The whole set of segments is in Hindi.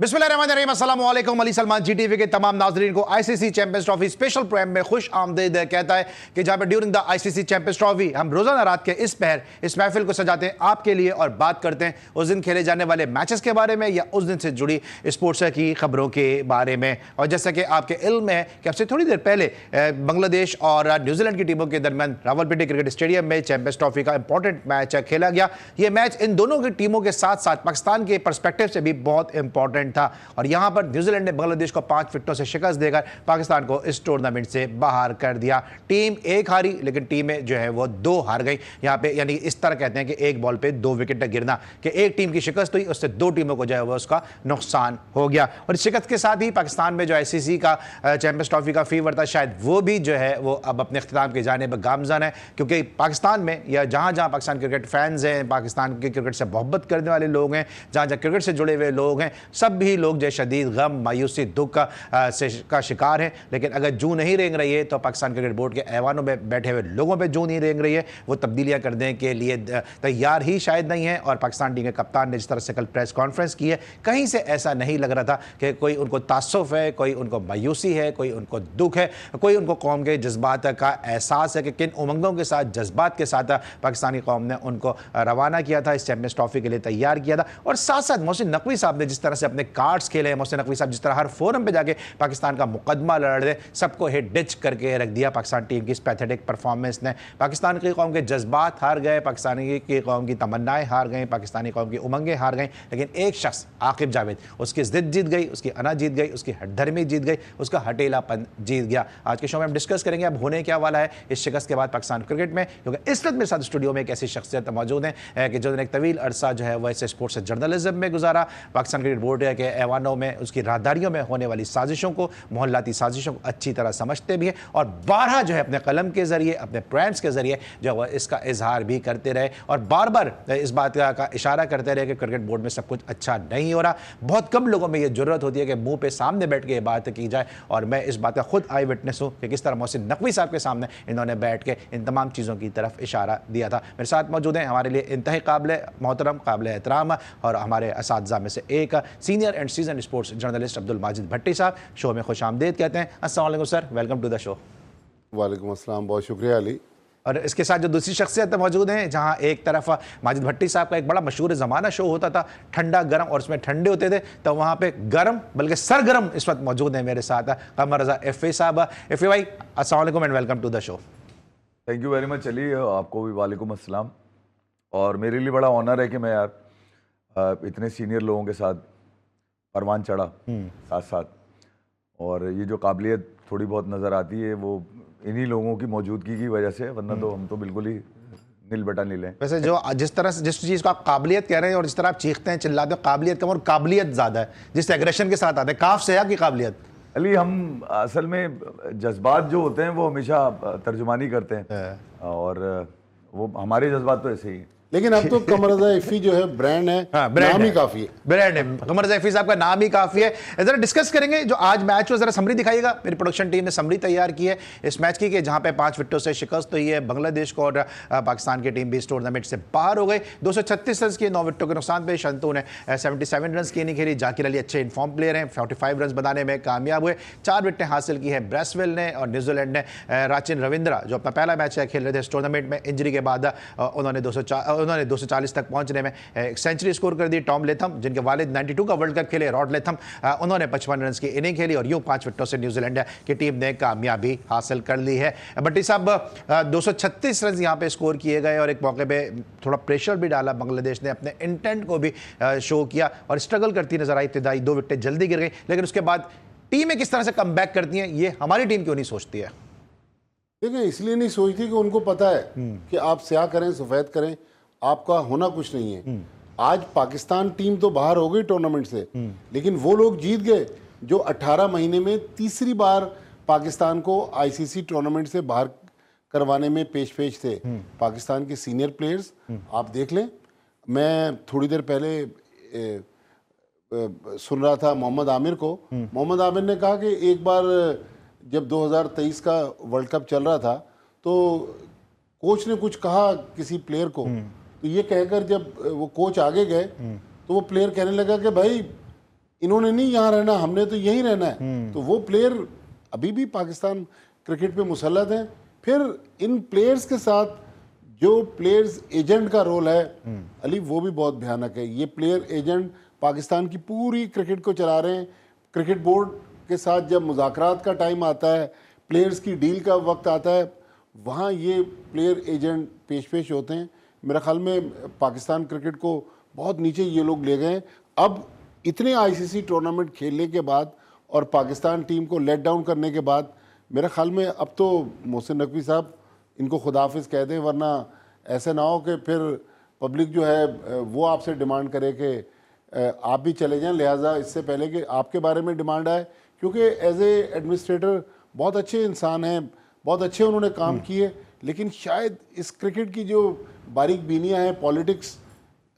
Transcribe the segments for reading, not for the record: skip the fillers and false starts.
बिस्मिल्लाहिर्रहमानिर्रहीम, अस्सलाम वालेकुम। अली सलमान जीटीवी के तमाम नाजरीन को ICC champions trophy special programme में खुश आमदीद कहता है कि जहां पे during the ICC champions trophy हम रोजाना रात के इस पहर इस महफिल को सजाते हैं आपके लिए और बात करते हैं उस दिन खेले जाने वाले मैचेस के बारे में या उस दिन से जुड़ी स्पोर्ट्स की खबरों के बारे में। और जैसा कि आपके इल्म में है कि अब से थोड़ी देर पहले बांग्लादेश और न्यूजीलैंड की टीमों के दरमियान रावलपिंडी क्रिकेट स्टेडियम में चैंपियंस ट्रॉफी का इंपॉर्टेंट मैच खेला गया। यह मैच इन दोनों की टीमों के साथ साथ पाकिस्तान के परस्पेक्टिव से भी बहुत इंपॉर्टेंट था और यहां पर न्यूजीलैंड ने बांग्लादेश को 5 विकेटों से शिकस्त देकर पाकिस्तान को इस टूर्नामेंट से बाहर कर दिया। टीम एक हारी लेकिन टीमें जो है वो 2 हार गई। यहां पे यानी इस तरह कहते हैं कि एक बॉल पे 2 विकेट गिरना कि एक टीम की शिकस्त हुई उससे 2 टीमों को जो है वो उसका नुकसान हो गया। और इस शिकस्त के साथ ही पाकिस्तान में जो आईसीसी का चैंपियंस ट्रॉफी का फीवर था शायद वो भी जो है वो अब अपने इख्तिताम की जानिब गामज़न है, क्योंकि पाकिस्तान में या जहां जहां पाकिस्तान क्रिकेट फैंस हैं, पाकिस्तान के क्रिकेट से मोहब्बत करने वाले लोग हैं, जहां जहां क्रिकेट से जुड़े हुए लोग हैं, सब भी लोग जो शदीद गम, मायूसी, दुख का शिकार है। लेकिन अगर जूं नहीं रेंग रही है तो पाकिस्तान क्रिकेट बोर्ड के ऐवानों में बैठे हुए लोगों पे जूं नहीं रेंग रही है, वो तब्दीलियां करने के लिए तैयार ही शायद नहीं है। और पाकिस्तान टीम के कप्तान ने जिस तरह से कल प्रेस कॉन्फ्रेंस की है, कहीं से ऐसा नहीं लग रहा था कि कोई उनको तासुफ है, कोई उनको मायूसी है, कोई उनको दुख है, कोई उनको कौम के जज्बात का एहसास है कि किन उमंगों के साथ, जज्बात के साथ पाकिस्तानी कौम ने उनको रवाना किया था, इस चैंपियंस ट्रॉफी के लिए तैयार किया था। और साथ साथ मोहसिन नकवी साहब ने जिस तरह से अपने कार्ड्स खेले, मोहसिन नकवी साहब जिस तरह हर फोरम पे जाके पाकिस्तान का मुकदमा लड़ रहे, सबको हिट डिच करके रख दिया। पाकिस्तान टीम की इस पैथेटिक परफॉर्मेंस ने पाकिस्तान की कौम के जज्बात हार गए, पाकिस्तानी की कौम की तमन्नाएं हार गई, पाकिस्तानी कौम की उमंगें हार गई। लेकिन एक शख्स आकिब जावेद, उसकी जिद जीत गई, उसकी अना जीत गई, उसकी हटधर्मी जीत गई, उसका हटेलापन जीत गया। आज के शो में हम डिस्कस करेंगे अब होने क्या वाला है इस शिकस्त के बाद पाकिस्तान क्रिकेट में, क्योंकि इस वक्त मेरे साथ स्टूडियो में एक ऐसी शख्सियत मौजूद है कि जो एक तवील अरसा जो है वह ऐसे स्पोर्ट्स जर्नलिज्म में गुजारा, पाकिस्तान क्रिकेट बोर्ड के ऐवानों में उसकी राहदारियों में होने वाली साजिशों को, मोहल्लाती साजिशों को अच्छी तरह समझते भी हैं और बारहा जो है अपने कलम के जरिए, अपने प्रोग्राम्स के जरिए जो है इसका इजहार भी करते रहे और बार बार इस बात का इशारा करते रहे कि क्रिकेट बोर्ड में सब कुछ अच्छा नहीं हो रहा। बहुत कम लोगों में यह जरूरत होती है कि मुंह पे सामने बैठ के ये बात की जाए और मैं इस बात का खुद आई विटनेस हूँ कि किस तरह मोहसिन नकवी साहब के सामने इन्होंने बैठ के इन तमाम चीज़ों की तरफ इशारा दिया था। मेरे साथ मौजूद हैं हमारे लिए इंतहाई काबिल मोहतरम, काबिल एहतराम और हमारे असातिज़ा में से एक senior and seasoned sports journalist Abdul Majid Bhatti साहब। शो में खुश आमदीद कहते हैं। अस्सलाम वालेकुम sir, welcome to the show. वालेकुम अस्सलाम, बहुत शुक्रिया अली। और इसके साथ जो दूसरी शख्सियत मौजूद हैं, जहां एक तरफ माजिद भट्टी साहब का एक बड़ा मशहूर ज़माना शो होता था ठंडा गरम और उसमें ठंडे होते थे, तो वहां पे गरम बल्कि सरगरम इस वक्त मौजूद हैं मेरे साथ कमर रज़ा एफ़े साहब। एफ़े भाई अस्सलाम वालेकुम and welcome to the show. Thank you very much Ali, आपको भी वालेकुम अस्सलाम। और मेरे लिए बड़ा ऑनर है कि मैं यार इतने सीनियर लोगों के साथ परवान चढ़ा साथ साथ, और ये जो काबिलियत थोड़ी बहुत नज़र आती है वो इन्हीं लोगों की मौजूदगी की वजह से, वरना तो हम तो बिल्कुल ही नील बटा नील हैं। वैसे जो जिस तरह से जिस चीज़ को आप काबिलियत कह रहे हैं और जिस तरह आप चीखते हैं चिल्लाते हो, काबिलियत कम और काबिलियत ज़्यादा है, जिस एग्रेशन के साथ आते हैं, काफ से आपकी काबिलियत। अली हम असल में जज्बात जो होते हैं वो हमेशा तर्जुमानी करते हैं और वो हमारे जज्बात तो ऐसे ही हैं। लेकिन अब तो कमर रज़ा एफ़ी जो है ब्रांड है, नाम ही काफी है, ब्रांड है। कमर रज़ा एफ़ी साहब का नाम ही काफी है। जरा डिस्कस करेंगे जो आज मैच हो, जरा समरी दिखाइएगा। मेरी प्रोडक्शन टीम ने समरी तैयार की है इस मैच की कि जहां पे 5 विकेटों से शिकस्त हुई है बांग्लादेश को और पाकिस्तान की टीम भी इस टूर्नामेंट से बाहर हो गई। 236 रन किए, 9 विकेटों के नुकसान पे। शंतु ने 77 रन की नहीं खेली। जाकिर अली अच्छे इनफॉर्म प्लेयर हैं, 45 रन बनाने में कामयाब हुए। 4 विकेटें हासिल की है ब्रेसवेल ने और न्यूजीलैंड ने राचिन रविंद्रा जो अपना पहला मैच खेल रहे थे इस टूर्नामेंट में, इंजरी के बाद उन्होंने 240 तक पहुंचने में एक सेंचुरी स्कोर कर दी। टॉम लेथम जिनके वालिद 92 का वर्ल्ड कप खेले, रॉड लेथम, उन्होंने 55 रन की इनिंग खेली और यूं 5 विकेटों से न्यूजीलैंड की टीम ने कामयाबी हासिल कर ली है। भट्टी साहब 236 रन यहां पे स्कोर किए गए और एक मौके पे थोड़ा प्रेशर भी डाला बांग्लादेश ने, अपने इंटेंट को भी शो किया और स्ट्रगल करती नजर आई। इब्तिदाई 2 विकेटें जल्दी गिर गई, लेकिन उसके बाद टीमें किस तरह से कम बैक करती हैं ये हमारी टीम क्यों नहीं सोचती है? देखिए इसलिए नहीं सोचती कि उनको पता है कि आप स्याह करें सफ़ेद करें, आपका होना कुछ नहीं है। आज पाकिस्तान टीम तो बाहर हो गई टूर्नामेंट से, लेकिन वो लोग जीत गए जो 18 महीने में तीसरी बार पाकिस्तान को आईसीसी टूर्नामेंट से बाहर करवाने में पेश थे। पाकिस्तान के सीनियर प्लेयर्स आप देख लें। मैं थोड़ी देर पहले सुन रहा था मोहम्मद आमिर को। मोहम्मद आमिर ने कहा कि एक बार जब 2023 का वर्ल्ड कप चल रहा था तो कोच ने कुछ कहा किसी प्लेयर को, तो ये कहकर जब वो कोच आगे गए तो वो प्लेयर कहने लगा कि भाई इन्होंने नहीं यहाँ रहना, हमने तो यहीं रहना है। तो वो प्लेयर अभी भी पाकिस्तान क्रिकेट पे मुसल्लत हैं। फिर इन प्लेयर्स के साथ जो प्लेयर्स एजेंट का रोल है अली, वो भी बहुत भयानक है। ये प्लेयर एजेंट पाकिस्तान की पूरी क्रिकेट को चला रहे हैं। क्रिकेट बोर्ड के साथ जब मुज़ाकरात का टाइम आता है, प्लेयर्स की डील का वक्त आता है, वहाँ ये प्लेयर एजेंट पेश होते हैं। मेरा ख्याल में पाकिस्तान क्रिकेट को बहुत नीचे ये लोग ले गए। अब इतने आईसीसी टूर्नामेंट खेलने के बाद और पाकिस्तान टीम को लेट डाउन करने के बाद मेरे ख्याल में अब तो मोहसिन नकवी साहब इनको खुदाफिज कह दें, वरना ऐसे ना हो कि फिर पब्लिक जो है वो आपसे डिमांड करे कि आप भी चले जाएं। लिहाजा इससे पहले कि आपके बारे में डिमांड आए, क्योंकि एज ए एडमिनिस्ट्रेटर बहुत अच्छे इंसान हैं, बहुत अच्छे उन्होंने काम किए, लेकिन शायद इस क्रिकेट की जो बारीक बीनियाँ हैं, पॉलिटिक्स,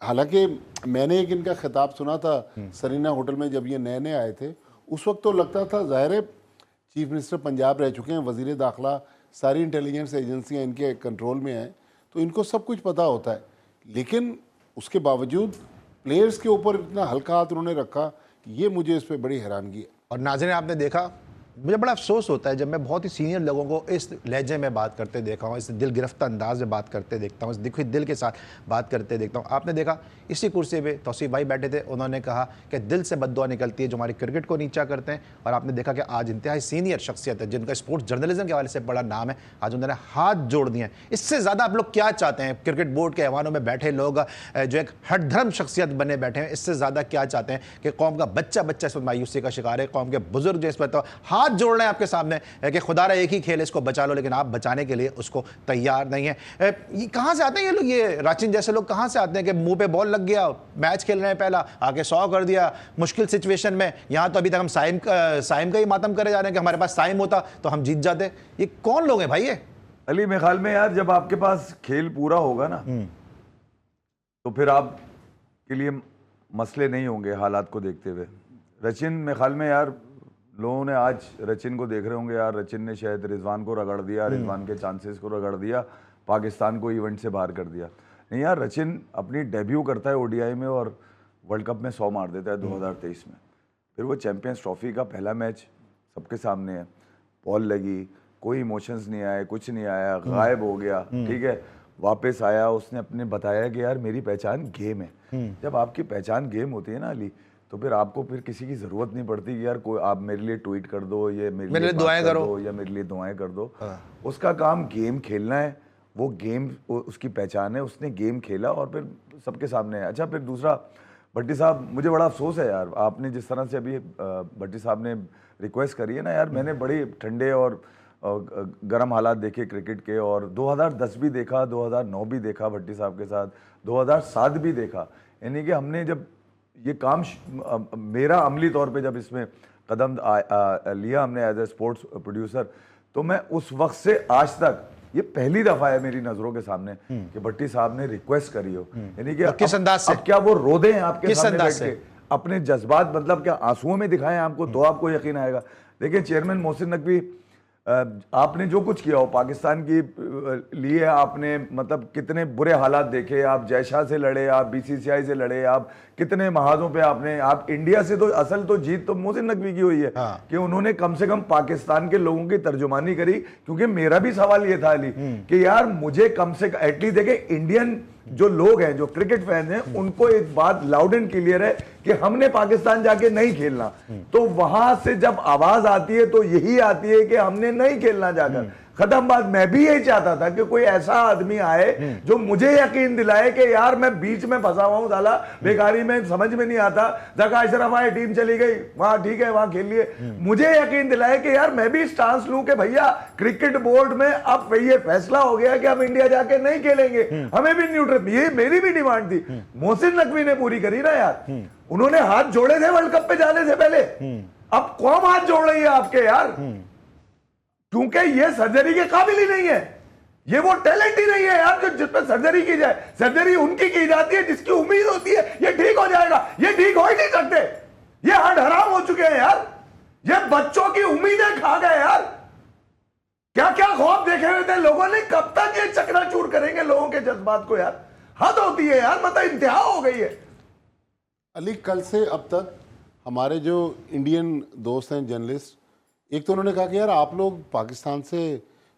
हालांकि मैंने एक इनका खिताब सुना था सरीना होटल में जब ये नए नए आए थे, उस वक्त तो लगता था ज़ाहिर है चीफ मिनिस्टर पंजाब रह चुके हैं, वज़ीर दाखिला, सारी इंटेलिजेंस एजेंसियां इनके कंट्रोल में हैं, तो इनको सब कुछ पता होता है। लेकिन उसके बावजूद प्लेयर्स के ऊपर इतना हल्का हाथ उन्होंने रखा, ये मुझे इस पर बड़ी हैरानगी है। और नाज़रीन, आपने देखा, मुझे बड़ा अफसोस होता है जब मैं बहुत ही सीनियर लोगों को इस लहजे में बात करते देखा हूँ, इस दिल गिरफ्तार अंदाज में बात करते देखता हूँ, इस दुखी दिल के साथ बात करते देखता हूँ। आपने देखा इसी कुर्सी पे तौसीफ भाई बैठे थे, उन्होंने कहा कि दिल से बद्दुआ निकलती है जो हमारी क्रिकेट को नीचा करते हैं। और आपने देखा कि आज इंतहाई सीनियर शख्सियत है जिनका स्पोर्ट्स जर्नलिज्म के हवाले से बड़ा नाम है, आज उन्होंने हाथ जोड़ दिए हैं। इससे ज़्यादा आप लोग क्या चाहते हैं? क्रिकेट बोर्ड के ऐवानों में बैठे लोग जो एक हठधर्म शख्सियत बने बैठे हैं, इससे ज़्यादा क्या चाहते हैं कि कौम का बच्चा इस पर मायूसी का शिकार है, कौम के बुजुर्ग जो इस पर तो हाथ जोड़ रहे हैं आपके सामने कि खुदारा एक ही खेल है, इसको बचा लो, लेकिन आप बचाने के लिए उसको तैयार नहीं है। ये कहां से आते हैं ये लोग? ये राचिन जैसे लोग कहां से आते हैं कि मुंह पे बॉल लग गया, मैच खेल रहे हैं, पहला आके 100 कर दिया मुश्किल सिचुएशन में। यहां तो अभी तक हम साइम का ही मातम करे जा रहे हैं कि हमारे पास साइम होता तो हम जीत जाते। ये कौन लोग हैं भाई? ये अली, मेरे ख्याल में यार, जब आपके पास खेल पूरा होगा ना तो फिर आप के लिए मसले नहीं होंगे हालात को देखते हुए। रचिन, मेरे ख्याल में यार, लोगों ने आज रचिन को देख रहे होंगे यार, रचिन ने शायद रिजवान को रगड़ दिया, रिजवान के चांसेस को रगड़ दिया, पाकिस्तान को इवेंट से बाहर कर दिया। नहीं यार, रचिन अपनी डेब्यू करता है ओडीआई में और वर्ल्ड कप में 100 मार देता है 2023 में। फिर वो चैंपियंस ट्रॉफी का पहला मैच सबके सामने है, बॉल लगी, कोई इमोशंस नहीं आए, कुछ नहीं आया, गायब हो गया, ठीक है, वापस आया, उसने अपने बताया कि यार मेरी पहचान गेम है। जब आपकी पहचान गेम होती है ना अली, तो फिर आपको फिर किसी की जरूरत नहीं पड़ती कि यार कोई आप मेरे लिए ट्वीट कर दो, ये मेरे लिए दुआएं करो या मेरे लिए दुआएं कर दो। उसका काम गेम खेलना है, वो गेम उसकी पहचान है, उसने गेम खेला और फिर सबके सामने है। अच्छा, फिर दूसरा, भट्टी साहब, मुझे बड़ा अफसोस है यार, आपने जिस तरह से अभी भट्टी साहब ने रिक्वेस्ट करी है ना यार, मैंने बड़े ठंडे और गर्म हालात देखे क्रिकेट के, और 2010 भी देखा, 2009 भी देखा भट्टी साहब के साथ, 2007 भी देखा। यानी कि हमने जब ये काम मेरा अमली तौर पे जब इसमें कदम लिया हमने एज ए स्पोर्ट्स प्रोड्यूसर, तो मैं उस वक्त से आज तक ये पहली दफा है मेरी नजरों के सामने कि भट्टी साहब ने रिक्वेस्ट करी हो। यानी कि किस अंदाज से? अब क्या वो रो दें आपके सामने बैठ के, अपने जज्बात, मतलब क्या आंसुओं में दिखाएं आपको, तो आपको यकीन आएगा। देखिए चेयरमैन मोहसिन नकवी, आपने जो कुछ किया हो पाकिस्तान की लिए, आपने मतलब कितने बुरे हालात देखे, आप जयशाह से लड़े, आप बीसीसीआई से लड़े, आप कितने महाजों पे आपने, आप इंडिया से तो असल तो जीत तो मोहसिन नकवी की हुई है। हाँ। कि उन्होंने कम से कम पाकिस्तान के लोगों की तर्जुमानी करी। क्योंकि मेरा भी सवाल ये था अली कि यार मुझे कम से कम एटलीस्ट देखे, इंडियन जो लोग हैं, जो क्रिकेट फैंस हैं, उनको एक बात लाउड एंड क्लियर है कि हमने पाकिस्तान जाके नहीं खेलना। तो वहां से जब आवाज आती है तो यही आती है कि हमने नहीं खेलना जाकर, खत्म बात। मैं भी यही चाहता था कि कोई ऐसा आदमी आए जो मुझे यकीन दिलाए कि यार मैं बीच में फंसा हुआ हूं, साला बेकारी में, समझ में नहीं आता, जगह अशरफ आए, टीम चली गई, वहां ठीक है वहां खेल लिए। मुझे यकीन दिलाए कि यार मैं भी स्टांस लूं कि भैया क्रिकेट बोर्ड में अब ये फैसला हो गया कि अब इंडिया जाके नहीं खेलेंगे, हमें भी न्यूट्रल, ये मेरी भी डिमांड थी। मोहसिन नकवी ने पूरी करी ना यार, उन्होंने हाथ जोड़े थे वर्ल्ड कप पे जाने से पहले। अब कौन हाथ जोड़ रही है आपके यार? क्योंकि ये सर्जरी के काबिल ही नहीं है, ये वो टैलेंट ही नहीं है यार जो जिस पर सर्जरी की जाए। सर्जरी उनकी की जाती है जिसकी उम्मीद होती है ये ठीक हो जाएगा, ये ठीक हो ही नहीं सकते, ये हड हराम हो चुके हैं यार, ये बच्चों की उम्मीदें खा गए यार। क्या क्या ख्वाब देखे हुए थे लोगों ने, कब तक ये चकनाचूर करेंगे लोगों के जज्बात को यार? हद होती है यार, मतलब इंतहा हो गई है। अली, कल से अब तक हमारे जो इंडियन दोस्त हैं जर्नलिस्ट, एक तो उन्होंने कहा कि यार आप लोग पाकिस्तान से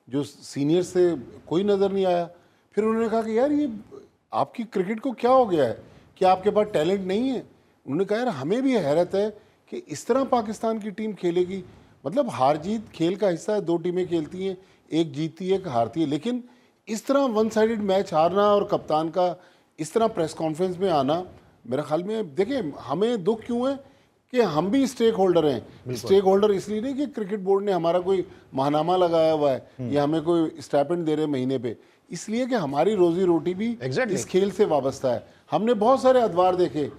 जो सीनियर से कोई नज़र नहीं आया। फिर उन्होंने कहा कि यार ये आपकी क्रिकेट को क्या हो गया है कि आपके पास टैलेंट नहीं है। उन्होंने कहा यार हमें भी हैरत है कि इस तरह पाकिस्तान की टीम खेलेगी। मतलब हार जीत खेल का हिस्सा है, दो टीमें खेलती हैं, एक जीतती है एक हारती है, लेकिन इस तरह वन साइडेड मैच हारना और कप्तान का इस तरह प्रेस कॉन्फ्रेंस में आना, मेरे ख्याल में देखें हमें दुख क्यों है कि हम भी स्टेक होल्डर हैं। स्टेक होल्डर इसलिए नहीं कि क्रिकेट बोर्ड ने हमारा कोई माहनामा लगाया हुआ है या हमें कोई स्टाइपेंड दे रहे महीने पे, इसलिए कि हमारी रोजी रोटी भी इस खेल से वाबस्ता है। हमने बहुत सारे अदवार देखे,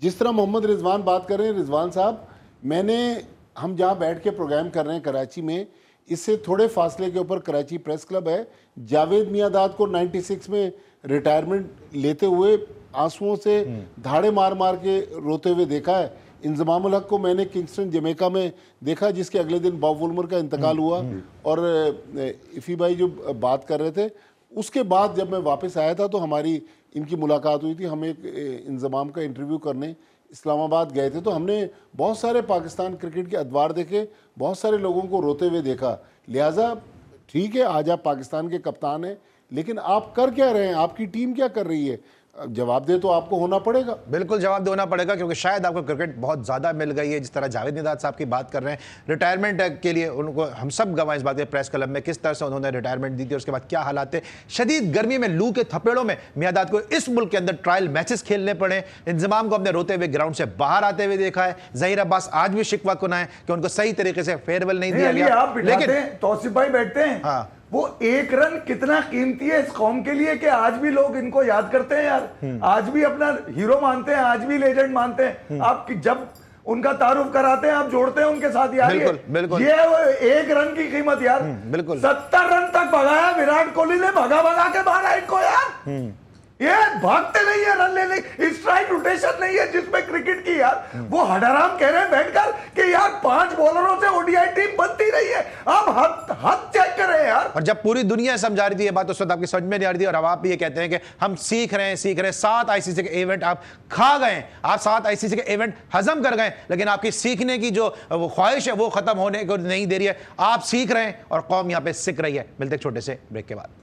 जिस तरह मोहम्मद रिजवान बात कर रहे हैं, रिजवान साहब, हम जहाँ बैठ के प्रोग्राम कर रहे हैं कराची में, इससे थोड़े फासले के ऊपर कराची प्रेस क्लब है। जावेद मियादाद को 96 में रिटायरमेंट लेते हुए आंसुओं से धाड़े मार मार के रोते हुए देखा है। इंजमामुल हक को मैंने किंगस्टन जमैका में देखा, जिसके अगले दिन बॉब वुलमर का इंतकाल हुआ। और इफ़ी भाई जो बात कर रहे थे, उसके बाद जब मैं वापस आया था तो हमारी इनकी मुलाकात हुई थी। हम एक इंजमाम का इंटरव्यू करने इस्लामाबाद गए थे, तो हमने बहुत सारे पाकिस्तान क्रिकेट के अदवार देखे, बहुत सारे लोगों को रोते हुए देखा। लिहाजा ठीक है, आज आप पाकिस्तान के कप्तान हैं, लेकिन आप कर क्या रहे हैं, आपकी टीम क्या कर रही है? जवाब दे तो आपको होना पड़ेगा। बिल्कुल जवाब देना पड़ेगा, क्योंकि शायद आपको क्रिकेट बहुत ज़्यादा मिल गई है। जिस तरह जावेद मियादाद साहब की बात कर रहे हैं, रिटायरमेंट के लिए उनको हम सब गवाह इस बात के प्रेस क्लब में, किस तरह से उन्होंने रिटायरमेंट दी थी, उसके बाद क्या हालात थे। शदीद गर्मी में, लू के थपेड़ों में मियादाद को इस मुल्क के अंदर ट्रायल मैचेस खेलने पड़े। इंजमाम को हमने रोते हुए ग्राउंड से बाहर आते हुए देखा है। ज़हीर अब्बास आज भी शिकवा कुना है कि उनको सही तरीके से फेयरवेल नहीं दिया गया। लेकिन तौसीफ भाई बैठते हैं, हाँ, वो एक रन कितना कीमती है इस कौम के लिए कि आज भी लोग इनको याद करते हैं यार, आज भी अपना हीरो मानते हैं, आज भी लेजेंड मानते हैं। आप जब उनका तारुफ कराते हैं, आप जोड़ते हैं उनके साथ यार। बिल्कुल, ये एक रन की कीमत यार। बिल्कुल 70 रन तक भगाया विराट कोहली ने, भगा के मारा इनको यार। ये भागते नहीं है रन लेने, स्ट्राइक रोटेशन नहीं है जिसमें क्रिकेट की यार। वो हडराम कह रहे हैं बैठकर कि यार 5 बॉलरों से ओडीआई टीम बनती रही है। आप हद चेक करें यार। और जब पूरी दुनिया समझा रही थी ये बात, उस वक्त आपकी समझ में नहीं आ रही थी, और अब आप भी ये कहते हैं कि हम सीख रहे हैं। 7 आईसीसी के इवेंट आप खा गए, आप 7 आईसीसी के इवेंट हजम कर गए, लेकिन आपकी सीखने की जो वो ख्वाहिश है वो खत्म होने को नहीं दे रही है। आप सीख रहे हैं और कौम यहां पे सीख रही है। मिलते एक छोटे से ब्रेक के बाद।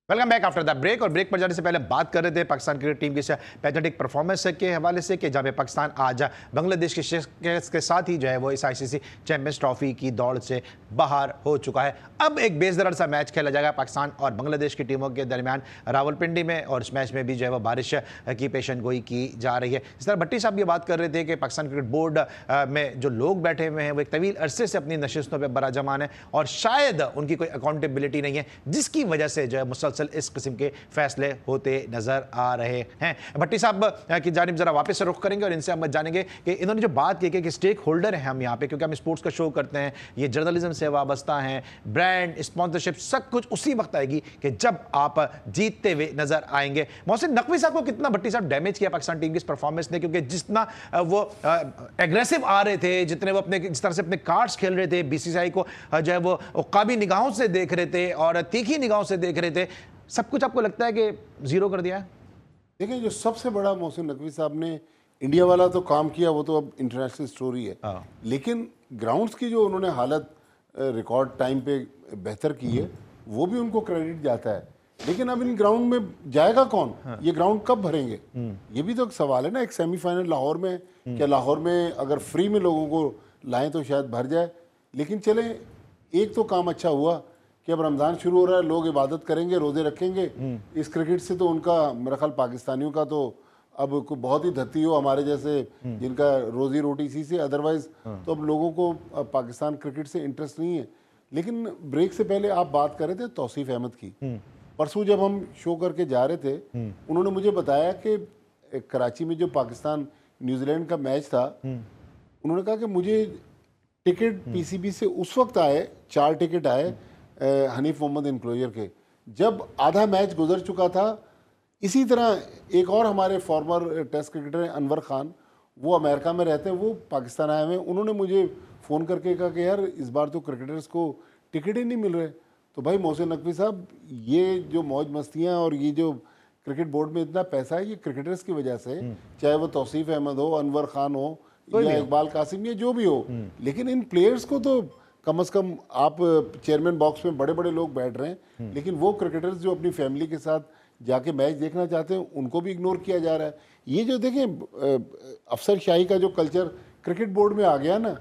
Welcome back after the break. और ब्रेक पर जाने से पहले बात कर रहे थे पाकिस्तान क्रिकेट टीम की पैथेटिक परफॉर्मेंस के हवाले से, कि जहाँ पे पाकिस्तान आज बांग्लादेश के साथ ही जो है वो इस आईसीसी चैंपियंस ट्रॉफी की दौड़ से बाहर हो चुका है। अब एक बेजदर सा मैच खेला जाएगा पाकिस्तान और बांग्लादेश की टीमों के दरमियान रावलपिंडी में, और इस मैच में भी जो है वो बारिश की पेशन गोई की जा रही है। इस तरह भट्टी साहब ये बात कर रहे थे कि पाकिस्तान क्रिकेट बोर्ड में जो लोग बैठे हुए हैं वो एक तवील अरसे से अपनी नशिस्तों पर बराजमान है, और शायद उनकी कोई अकाउंटेबिलिटी नहीं है, जिसकी वजह से जो है मुसलसल इस किस्म के फैसले होते नजर आ रहे हैं। भट्टी साहब की जानिब जरा वापस से रुख करेंगे और इनसे हम जानेंगे कि इन्होंने जो बात की कि स्टेक होल्डर हैं हम यहाँ पे, क्योंकि हम स्पोर्ट्स का शो करते हैं, ये जर्नलिज्म से वाबस्ता हैं, ब्रांड स्पॉन्सरशिप सब कुछ उसी वक्त आएगी कि जब आप जीतते हुए नजर आएंगे। मोहसिन नकवी साहब को कितना भट्टी साहब डैमेज किया पाकिस्तान टीम की इस परफॉर्मेंस ने, क्योंकि जितना वो एग्रेसिव आ रहे थे, जितने वो जिस तरह से अपने कार्ड्स खेल रहे थे, बीसीसीआई को जो है वो उकाबी निगाहों से देख रहे थे और तीखी निगाहों से देख रहे थे, सब कुछ आपको लगता है कि जीरो कर दिया है? देखिए, जो सबसे बड़ा मोहसिन नकवी साहब ने इंडिया वाला तो काम किया, वो तो अब इंटरनेशनल स्टोरी है, लेकिन ग्राउंड्स की जो उन्होंने हालत रिकॉर्ड टाइम पे बेहतर की है, वो भी उनको क्रेडिट जाता है। लेकिन अब इन ग्राउंड में जाएगा कौन? ये ग्राउंड कब भरेंगे? ये भी तो एक सवाल है ना। एक सेमीफाइनल लाहौर में, क्या लाहौर में अगर फ्री में लोगों को लाएं तो शायद भर जाए। लेकिन चले, एक तो काम अच्छा हुआ कि अब रमज़ान शुरू हो रहा है, लोग इबादत करेंगे, रोज़े रखेंगे। इस क्रिकेट से तो उनका, मेरा ख्याल पाकिस्तानियों का तो अब बहुत ही धरती हो हमारे जैसे जिनका रोजी रोटी इसी से, अदरवाइज तो अब लोगों को पाकिस्तान क्रिकेट से इंटरेस्ट नहीं है। लेकिन ब्रेक से पहले आप बात कर रहे थे तौसीफ अहमद की। परसों जब हम शो करके जा रहे थे, उन्होंने मुझे बताया कि कराची में जो पाकिस्तान न्यूजीलैंड का मैच था, उन्होंने कहा कि मुझे टिकट पीसीबी से उस वक्त आए, 4 टिकट आए हनीफ मोहम्मद इनक्लोजर के, जब आधा मैच गुजर चुका था। इसी तरह एक और हमारे फॉर्मर टेस्ट क्रिकेटर हैं अनवर खान, वो अमेरिका में रहते हैं, वो पाकिस्तान आए हुए हैं। उन्होंने मुझे फ़ोन करके कहा कि यार इस बार तो क्रिकेटर्स को टिकट ही नहीं मिल रहे। तो भाई मोहसिन नकवी साहब, ये जो मौज मस्तियाँ और ये जो क्रिकेट बोर्ड में इतना पैसा है, ये क्रिकेटर्स की वजह से, चाहे वो तौसीफ अहमद हो, अनवर खान हो या इकबाल कासिम या जो भी हो, लेकिन इन प्लेयर्स को तो कम से कम, आप चेयरमैन बॉक्स में बड़े बड़े लोग बैठ रहे हैं, लेकिन वो क्रिकेटर्स जो अपनी फैमिली के साथ जाके मैच देखना चाहते हैं उनको भी इग्नोर किया जा रहा है। ये जो देखें अफसरशाही का जो कल्चर क्रिकेट बोर्ड में आ गया ना,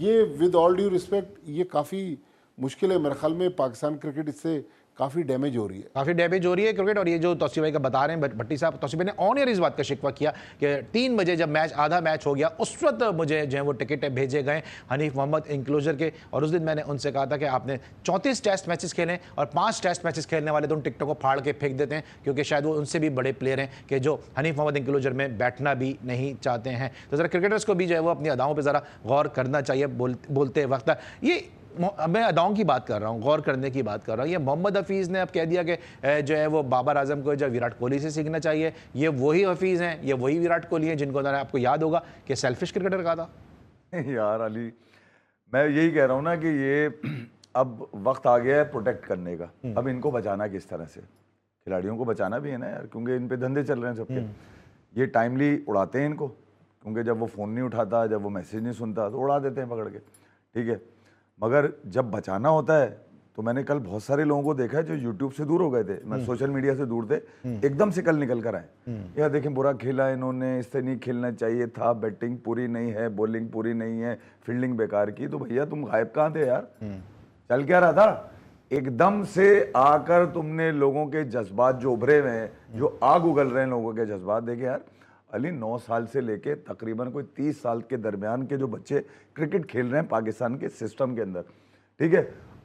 ये विद ऑल ड्यू रिस्पेक्ट ये काफ़ी मुश्किल है। मेरे ख्याल में पाकिस्तान क्रिकेट इससे काफ़ी डैमेज हो रही है, क्रिकेट। और ये जो तौसीफ भाई का बता रहे हैं भट्टी साहब, तौसीफ भाई ने ऑन एयर इस बात का शिकवा किया कि 3 बजे जब आधा मैच हो गया, उस वक्त मुझे जो है वो टिकट भेजे गए हनीफ मोहम्मद इंक्लोजर के, और उस दिन मैंने उनसे कहा था कि आपने 34 टेस्ट मैचेस खेले और 5 टेस्ट मैचेस खेलने वाले तो उन टिकटों को फाड़ के फेंक देते हैं, क्योंकि शायद वो उनसे भी बड़े प्लेयर हैं कि जो हनीफ मोहम्मद इंक्लोजर में बैठना भी नहीं चाहते हैं। तो ज़रा क्रिकेटर्स को भी जो है वो अपनी अदाओं पर ज़रा गौर करना चाहिए बोलते वक्त। ये मैं अदाओं की बात कर रहा हूँ, गौर करने की बात कर रहा हूँ। ये मोहम्मद हफीज़ ने अब कह दिया कि जो है वो बाबर आजम को जो विराट कोहली से सीखना चाहिए। ये वही हफीज़ हैं, ये वही विराट कोहली हैं जिनको आपको याद होगा कि सेल्फिश क्रिकेटर कहा था। यार अली, मैं यही कह रहा हूँ ना कि ये अब वक्त आ गया है प्रोटेक्ट करने का। अब इनको बचाना किस तरह से, खिलाड़ियों को बचाना भी है ना यार, क्योंकि इन पे धंधे चल रहे हैं सबके। ये टाइमली उड़ाते हैं इनको, क्योंकि जब वो फ़ोन नहीं उठाता, जब वो मैसेज नहीं सुनता तो उड़ा देते हैं पकड़ के, ठीक है। मगर जब बचाना होता है तो मैंने कल बहुत सारे लोगों को देखा है जो यूट्यूब से दूर हो गए थे, मैं सोशल मीडिया से दूर थे, एकदम से कल निकल कर आए। यार देखें, बुरा खेला इन्होंने, इससे नहीं खेलना चाहिए था, बैटिंग पूरी नहीं है, बॉलिंग पूरी नहीं है, फील्डिंग बेकार की। तो भैया तुम गायब कहाँ थे यार, चल क्या रहा था? एकदम से आकर तुमने लोगों के जज्बात जो उभरे हुए हैं, जो आग उगल रहे हैं लोगों के जज्बात, देखे यार अली 9 साल से लेके तकरीबन कोई 30 साल के दरमियान के जो बच्चे क्रिकेट खेल रहे हैं पाकिस्तान के सिस्टम के अंदर, ठीक है,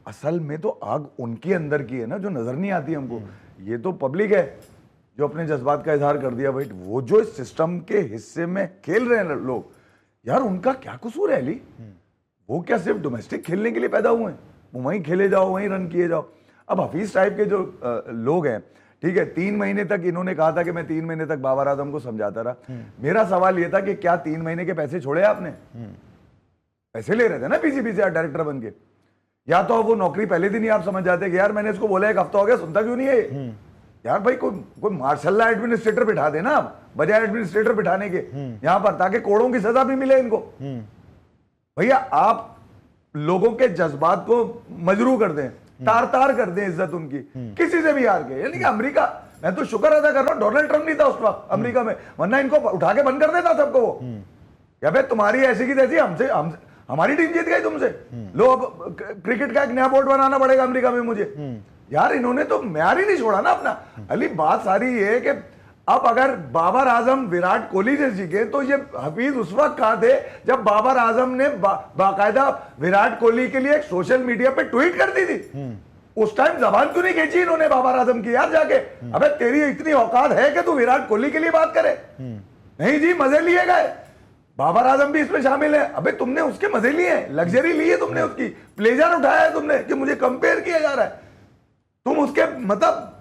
असल में तो आग उनके अंदर की है ना, जो नजर नहीं आती हमको। ये तो पब्लिक है जो अपने जज्बात का इजहार कर दिया। भाई वो जो इस सिस्टम के हिस्से में खेल रहे हैं लोग, यार उनका क्या कसूर है अली? वो क्या सिर्फ डोमेस्टिक खेलने के लिए पैदा हुए हैं? वो वहीं खेले जाओ, वहीं रन किए जाओ। अब हफीज टाइप के जो लोग हैं, ठीक है, 3 महीने तक इन्होंने कहा था कि मैं 3 महीने तक बाबर आजम को समझाता रहा। मेरा सवाल यह था कि क्या 3 महीने के पैसे छोड़े आपने? पैसे ले रहे थे ना पीछे पीछे डायरेक्टर बन के, या तो वो नौकरी पहले दिन ही आप समझ जाते कि यार मैंने इसको बोला 1 हफ्ता हो गया, सुनता क्यों नहीं है? यार भाई कोई मार्शल एडमिनिस्ट्रेटर बिठा देना आप, बजाय एडमिनिस्ट्रेटर बिठाने के यहां पर, ताकि कोड़ों की सजा भी मिले इनको। भैया आप लोगों के जज्बात को मजरू कर दें, तार तार कर दें इज्जत उनकी, किसी से भी हार के। यानी कि अमेरिका, मैं तो शुक्र अदा कर रहा हूं डोनाल्ड ट्रंप नहीं था उस वक्त अमेरिका में, वरना इनको उठा के बंद कर देता सबको वो। या भाई तुम्हारी ऐसी की तैसी, हमसे हमारी टीम जीत गई तुमसे, लो अब क्रिकेट का एक नया बोर्ड बनाना पड़ेगा अमेरिका में मुझे। यार इन्होंने तो म्यार ही नहीं छोड़ा ना अपना। अली बात सारी ये है कि अब अगर बाबर आजम विराट कोहली से सीखे, तो ये हफीज उस वक्त कहा थे जब बाबर आजम ने बाकायदा विराट कोहली के लिए एक सोशल मीडिया पे ट्वीट कर दी थी। उस टाइम जबान क्यों नहीं खींची इन्होंने बाबर आजम की? यार जाके, अबे तेरी इतनी औकात है कि तू विराट कोहली के लिए बात करे? नहीं जी, मजे लिए गए, बाबर आजम भी इसमें शामिल है। अबे तुमने उसके मजे लिए, लग्जरी ली है तुमने, उसकी प्लेजर उठाया है तुमने कि मुझे कंपेयर किया जा रहा है। तुम उसके मतलब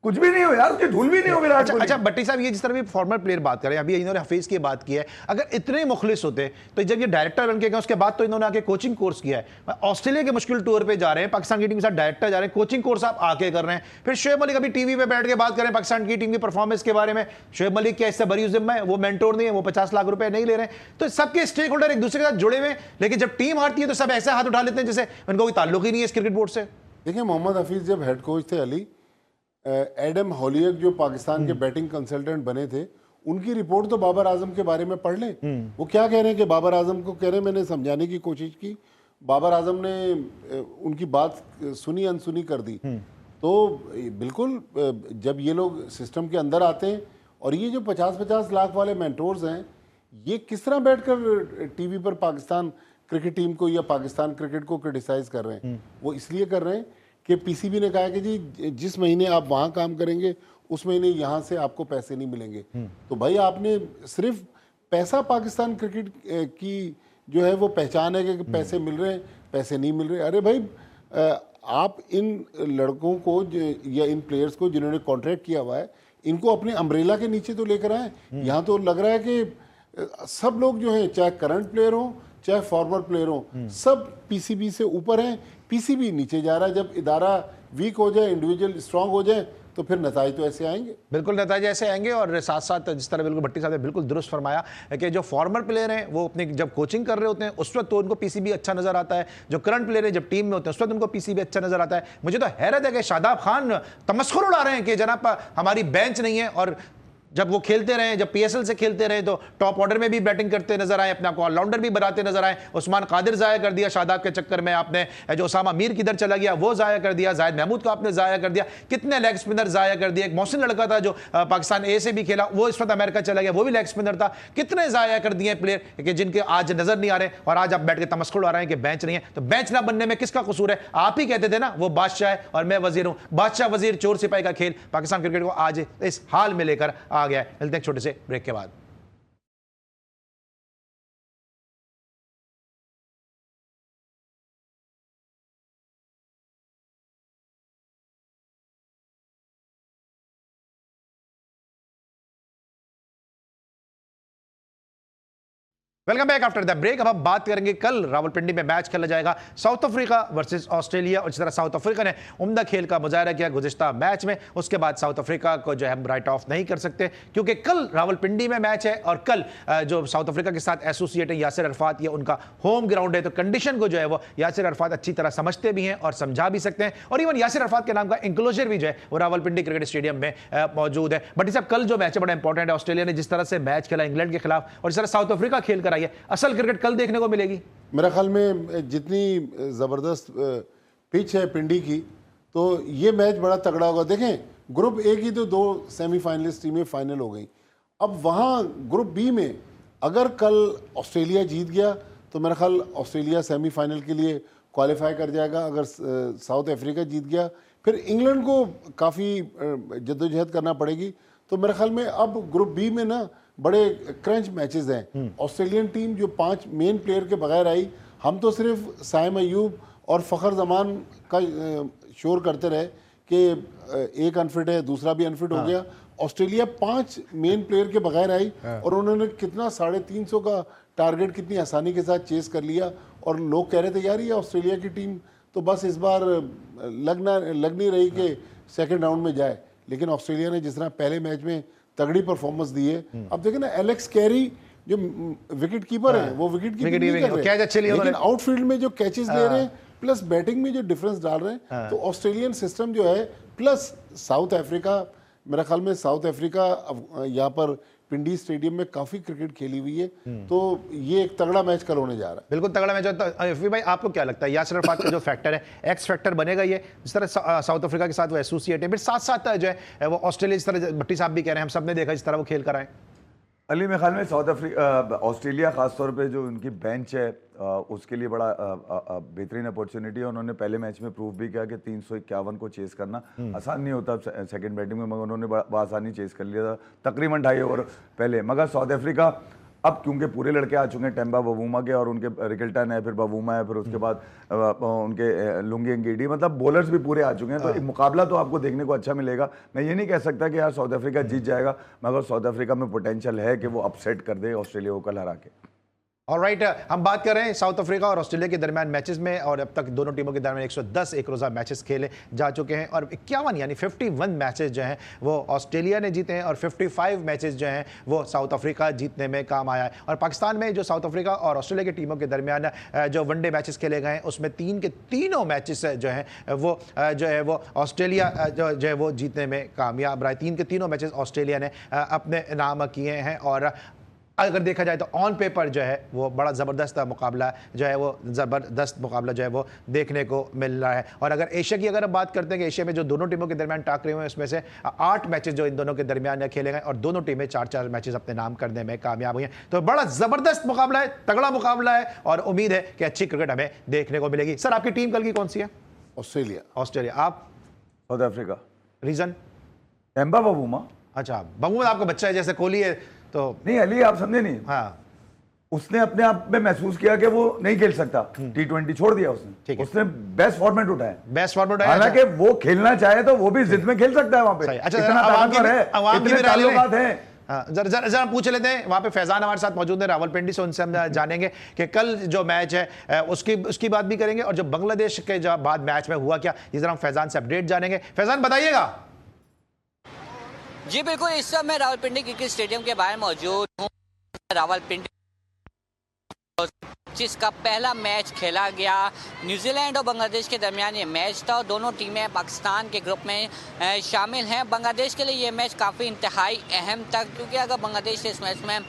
कुछ भी नहीं हो यार, उसकी धूल भी नहीं हो विराट कोहली। अच्छा भट्टी साहब, ये जिस तरह भी फॉर्मर प्लेयर बात करें, अभी इन्होंने हफीज की बात की है, अगर इतने मुखलिस होते तो जब ये डायरेक्टर बन के गए उसके बाद तो इन्होंने आके कोचिंग कोर्स किया है। ऑस्ट्रेलिया के मुश्किल टूर पे जा रहे हैं, पाकिस्तान की टीम के साथ डायरेक्टर जा रहे हैं, कोचिंग कोर्स आप आके कर रहे हैं। फिर शोएब मलिक अभी टीवी पे बैठ के बात करें पाकिस्तान की टीम की परफॉर्मेंस के बारे में, शोएब मलिक क्या इससे बरी जिम्मा है? वो मेंटोर नहीं है, वो 50 लाख रुपए नहीं ले रहे हैं। तो सबके स्टेक होल्डर एक दूसरे के साथ जुड़े हुए, लेकिन जब टीम हारती है तो सब ऐसे हाथ उठा लेते हैं जैसे उनको कोई ताल्लुक ही नहीं है इस क्रिकेट बोर्ड से। देखिए, मोहम्मद हफीज जब हेड कोच थे अली, एडम हॉलियक जो पाकिस्तान के बैटिंग कंसल्टेंट बने थे, उनकी रिपोर्ट तो बाबर आजम के बारे में पढ़ लें। वो क्या कह रहे हैं कि बाबर आजम को कह रहे हैं, मैंने समझाने की कोशिश की, बाबर आजम ने उनकी बात सुनी अनसुनी कर दी। तो बिल्कुल जब ये लोग सिस्टम के अंदर आते हैं, और ये जो 50-50 लाख वाले मेंटोर्स हैं, ये किस तरह बैठकर टीवी पर पाकिस्तान क्रिकेट टीम को या पाकिस्तान क्रिकेट को क्रिटिसाइज कर रहे हैं? वो इसलिए कर रहे हैं कि पीसीबी ने कहा है कि जी जिस महीने आप वहाँ काम करेंगे उस महीने यहाँ से आपको पैसे नहीं मिलेंगे। तो भाई आपने सिर्फ पैसा, पाकिस्तान क्रिकेट की जो है वो पहचान है कि पैसे मिल रहे हैं, पैसे नहीं मिल रहे। अरे भाई आप इन लड़कों को या इन प्लेयर्स को जिन्होंने कॉन्ट्रैक्ट किया हुआ है, इनको अपने अम्ब्रेला के नीचे तो लेकर आए। यहाँ तो लग रहा है कि सब लोग जो हैं, चाहे करंट प्लेयर हो चाहे फॉरवर्ड प्लेयर हो, सब पीसीबी से ऊपर हैं, पीसीबी नीचे जा रहा है। जब इदारा वीक हो जाए, इंडिविजुअल स्ट्रांग हो जाए, तो फिर नताइज तो ऐसे आएंगे। बिल्कुल नतीजे ऐसे आएंगे। और साथ साथ जिस तरह बिल्कुल भट्टी साहब ने बिल्कुल दुरुस्त फरमाया कि जो फॉर्मर प्लेयर हैं वो अपने जब कोचिंग कर रहे होते हैं उस वक्त तो उनको पीसीबी अच्छा नजर आता है, जो करंट प्लेयर है जब टीम में होते हैं उस वक्त उनको पीसीबी अच्छा नजर आता है। मुझे तो हैरत है कि शादाब खान तमस्खुर उड़ा रहे हैं कि जनाब हमारी बेंच नहीं है, और जब वो खेलते रहे, जब पीएसएल से खेलते रहे तो टॉप ऑर्डर में भी बैटिंग करते नजर आए, अपने आप को ऑलराउंडर भी बनाते नजर आए। उस्मान कादिर जाया कर दिया शादाब के चक्कर में आपने, जो उसामा मीर किधर चला गया वो जाया कर दिया, जायद महमूद को आपने जाया कर दिया, कितने लेग स्पिनर जाया कर दिया। एक मोहसिन लड़का था जो पाकिस्तान ए से भी खेला, वो इस वक्त अमेरिका चला गया, वो भी लेग स्पिनर था। कितने जाया कर दिए प्लेयर कि जिनके आज नजर नहीं आ रहे, और आज आप बैठ के तमस्कुर आ रहे हैं कि बेंच नहीं है। तो बेंच ना बनने में किसका कसूर है? आप ही कहते थे ना वो बादशाह है और मैं वजीर हूं। बादशाह वजीर चोर सिपाही का खेल पाकिस्तान क्रिकेट को आज इस हाल में लेकर आ गया है। मिलते हैं छोटे से ब्रेक के बाद। Welcome back after the break. अब हम बात करेंगे कल रावलपिंडी में मैच खेला जाएगा साउथ अफ्रीका वर्सेस ऑस्ट्रेलिया, और जिस तरह साउथ अफ्रीका ने उम्दा खेल का मुजाहरा किया गुज़िश्ता मैच में, उसके बाद साउथ अफ्रीका को जो है हम राइट ऑफ नहीं कर सकते क्योंकि कल रावलपिंडी में मैच है और कल जो साउथ अफ्रीका के साथ एसोसिएट है यासिर अरफात, ये उनका होम ग्राउंड है, तो कंडीशन को जो है वो यासिर अरफात अच्छी तरह समझते भी हैं और समझा भी सकते हैं, और इवन यासिर अरफात के नाम का इंक्लोजर भी जो है वो रावलपिंडी क्रिकेट स्टेडियम में मौजूद है। बट साहब कल जो मैच है बड़ा इंपॉर्टेंट है। ऑस्ट्रेलिया ने जिस तरह से मैच खेला इंग्लैंड के खिलाफ और जिस तरह साउथ अफ्रीका खेल कर आई है, असल क्रिकेट कल देखने को मिलेगी। मेरा ख्याल में जितनी ज़बरदस्त पिच है पिंडी की, तो ये मैच बड़ा तगड़ा होगा। देखें ग्रुप ए की तो 2 सेमीफाइनलिस्ट टीमें फाइनल हो गई। अब वहाँ ग्रुप बी में अगर कल ऑस्ट्रेलिया जीत गया तो मेरा ख्याल ऑस्ट्रेलिया सेमीफाइनल के लिए क्वालिफाई कर जाएगा। अगर साउथ अफ्रीका जीत गया फिर इंग्लैंड को काफ़ी जद्दोजहद करना पड़ेगी। तो मेरे ख्याल में अब ग्रुप बी में ना बड़े क्रंच मैचेस हैं। ऑस्ट्रेलियन टीम जो 5 मेन प्लेयर के बगैर आई, हम तो सिर्फ साइम अयूब और फ़खर जमान का शोर करते रहे कि एक अनफिट है, दूसरा भी अनफिट हो गया। ऑस्ट्रेलिया 5 मेन प्लेयर के बगैर आई और उन्होंने कितना 350 का टारगेट कितनी आसानी के साथ चेस कर लिया। और लोग कह रहे थे यार ये ऑस्ट्रेलिया की टीम तो बस इस बार लग नहीं रही कि सेकेंड राउंड में जाए, लेकिन ऑस्ट्रेलिया ने जिस तरह पहले मैच में तगड़ी परफॉर्मेंस दी है। अब देखें ना, एलेक्स कैरी जो विकेट कीपर है वो विकेट कीपिंग नहीं कर रहे, लेकिन आउटफील्ड में जो कैचेस ले रहे हैं प्लस बैटिंग में जो डिफरेंस डाल रहे हैं, तो ऑस्ट्रेलियन सिस्टम जो है प्लस साउथ अफ्रीका, मेरा ख्याल में साउथ अफ्रीका यहाँ पर पिंडी स्टेडियम में काफी क्रिकेट खेली हुई है, तो ये एक तगड़ा मैच कल होने जा रहा है। बिल्कुल तगड़ा मैच होता है। फिर भाई आपको क्या लगता है यासिर अरफात का जो फैक्टर है, एक्स फैक्टर बनेगा ये, जिस तरह साउथ अफ्रीका के साथ वो एसोसिएट है, फिर साथ साथ जो है वो ऑस्ट्रेलिया, जिस तरह भट्टी साहब भी कह रहे हैं, हम सब ने देखा जिस तरह वो खेल कर आए। अली मेरे ख्याल में साउथ अफ्रीका ऑस्ट्रेलिया खासतौर पे जो उनकी बेंच है उसके लिए बड़ा बेहतरीन अपॉर्चुनिटी है। उन्होंने पहले मैच में प्रूव भी किया कि 351 को चेस करना आसान नहीं होता सेकंड बैटिंग में, मगर उन्होंने आसानी चेस कर लिया था तकरीबन 2.5 ओवर पहले। मगर साउथ अफ्रीका अब क्योंकि पूरे लड़के आ चुके हैं टेम्बा बवूमा के, और उनके रिकल्टन है, फिर बवूमा है, फिर उसके बाद उनके लुंगी एंगेडी, मतलब बॉलर्स भी पूरे आ चुके हैं, तो मुकाबला तो आपको देखने को अच्छा मिलेगा। मैं ये नहीं कह सकता कि यार साउथ अफ्रीका जीत जाएगा, मगर साउथ अफ्रीका में पोटेंशियल है कि वो अपसेट कर दे ऑस्ट्रेलिया को कल हरा के। ऑलराइट, हम बात कर रहे हैं साउथ अफ्रीका और ऑस्ट्रेलिया के दरमियान मैचेस में, और अब तक दोनों टीमों के दरमियान 110 एक रोज़ा मैचेस खेले जा चुके हैं, और 51 यानी 51 मैचेस जो हैं वो ऑस्ट्रेलिया ने जीते हैं, और 55 मैचेस जो हैं वो साउथ अफ्रीका जीतने में काम आया है। और पाकिस्तान में जो साउथ अफ्रीका और ऑस्ट्रेलिया की टीमों के दरमियान जो वनडे मैचेस खेले गए हैं उसमें 3 के तीनों मैचेस जो हैं वो जो है वो ऑस्ट्रेलिया जो है वो जीतने में कामयाब रहा है। 3 के तीनों मैचेस ऑस्ट्रेलिया ने अपने नाम किए हैं, और अगर देखा जाए तो ऑन पेपर जो है वो बड़ा ज़बरदस्त मुकाबला जो है वो ज़बरदस्त मुकाबला जो है वो देखने को मिल रहा है। और अगर एशिया की अगर हम बात करते हैं कि एशिया में जो दोनों टीमों के दरमियान टाकरे हुए हैं उसमें से 8 मैचेस जो इन दोनों के दरमियान खेले गए, और दोनों टीमें 4-4 मैचेस अपने नाम करने में कामयाब हुई हैं। तो बड़ा ज़बरदस्त मुकाबला है, तगड़ा मुकाबला है, और उम्मीद है कि अच्छी क्रिकेट हमें देखने को मिलेगी। सर आपकी टीम कल की कौन सी है? ऑस्ट्रेलिया। आप? South Africa. Reason? Temba Bavuma. अच्छा, बवूमा आपका बच्चा है, जैसे कोहली है तो नहीं। अली आप समझे नहीं। हाँ, उसने अपने आप में महसूस किया कि वो नहीं खेल सकता, T20 छोड़ दिया उसने बेस्ट फॉर्मेट उठाया, हालांकि वो खेलना चाहे तो वो भी जिद में खेल सकता है वहां पे। अच्छा, इतना ताल्लुकात है जरा जरा जरा पूछ लेते हैं, वहाँ पे फैजान हमारे साथ मौजूद है रावलपिंडी से, उनसे हम जानेंगे कि कल जो मैच है उसकी बात भी करेंगे, और जो बांग्लादेश के जो बाद मैच में हुआ क्या, ये जरा हम फैजान से अपडेट जानेंगे। फैजान बताइएगा। जी बिल्कुल, इस समय मैं रावलपिंडी क्रिकेट स्टेडियम के बाहर मौजूद हूँ। रावलपिंडी जिसका पहला मैच खेला गया न्यूजीलैंड और बांग्लादेश के दरमियान ये मैच था, और दोनों टीमें पाकिस्तान के ग्रुप में शामिल हैं। बांग्लादेश के लिए ये मैच काफ़ी इंतहाई अहम था, क्योंकि अगर बांग्लादेश इस मैच में